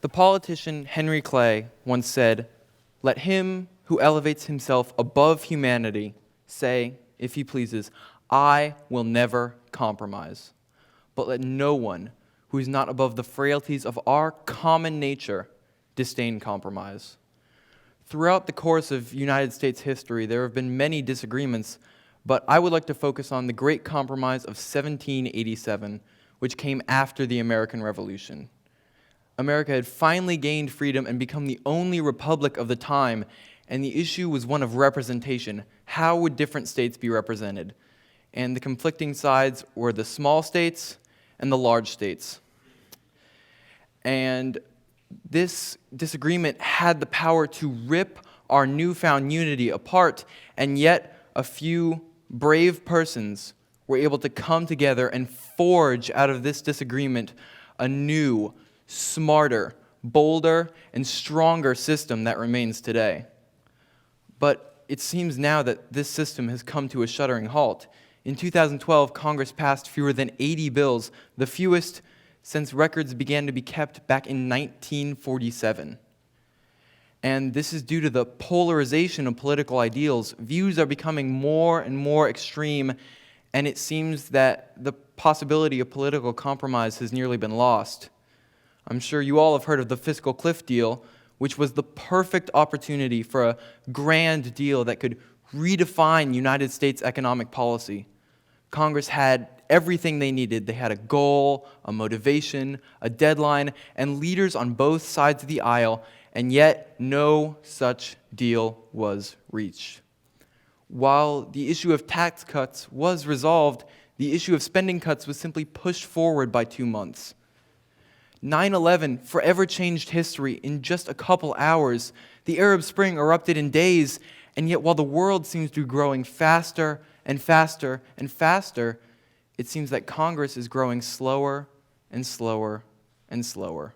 The politician Henry Clay once said, "Let him who elevates himself above humanity say, if he pleases, I will never compromise. But let no one who is not above the frailties of our common nature disdain compromise." Throughout the course of United States history, there have been many disagreements, but I would like to focus on the Great Compromise of 1787, which came after the American Revolution. America had finally gained freedom and become the only republic of the time, and the issue was one of representation. How would different states be represented? And the conflicting sides were the small states and the large states. And this disagreement had the power to rip our newfound unity apart, and yet a few brave persons were able to come together and forge out of this disagreement a new, smarter, bolder, and stronger system that remains today. But it seems now that this system has come to a shuddering halt. In 2012, Congress passed fewer than 80 bills, the fewest since records began to be kept back in 1947. And this is due to the polarization of political ideals. Views are becoming more and more extreme, and it seems that the possibility of political compromise has nearly been lost. I'm sure you all have heard of the Fiscal cliff deal, which was the perfect opportunity for a grand deal that could redefine United States economic policy. Congress had everything they needed. They had a goal, a motivation, a deadline, and leaders on both sides of the aisle, and yet no such deal was reached. While the issue of tax cuts was resolved, the issue of spending cuts was simply pushed forward by 2 months. 9/11 forever changed history in just a couple hours. The Arab Spring erupted in days, and yet while the world seems to be growing faster and faster and faster, it seems that Congress is growing slower and slower and slower.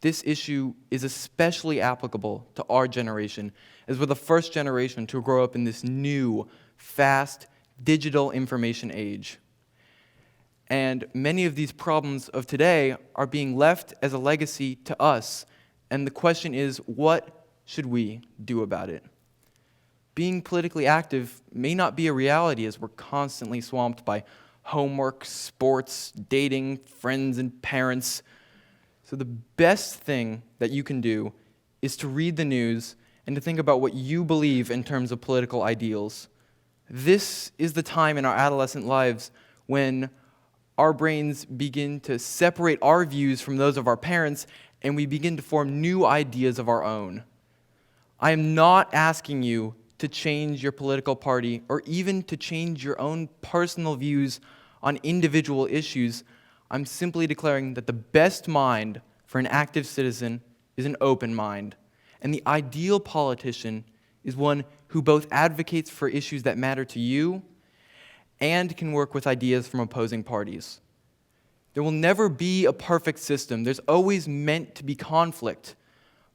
This issue is especially applicable to our generation, as we're the first generation to grow up in this new, fast, digital information age. And many of these problems of today are being left as a legacy to us. And the question is, what should we do about it? Being politically active may not be a reality as we're constantly swamped by homework, sports, dating, friends, and parents. So the best thing that you can do is to read the news and to think about what you believe in terms of political ideals. This is the time in our adolescent lives when our brains begin to separate our views from those of our parents, and we begin to form new ideas of our own. I am not asking you to change your political party or even to change your own personal views on individual issues. I'm simply declaring that the best mind for an active citizen is an open mind, and the ideal politician is one who both advocates for issues that matter to you and can work with ideas from opposing parties. There will never be a perfect system. There's always meant to be conflict.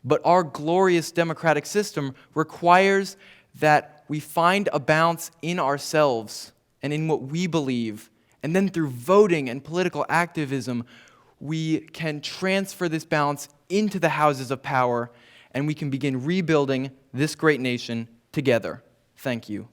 But our glorious democratic system requires that we find a balance in ourselves and in what we believe. And then through voting and political activism, we can transfer this balance into the houses of power, and we can begin rebuilding this great nation together. Thank you.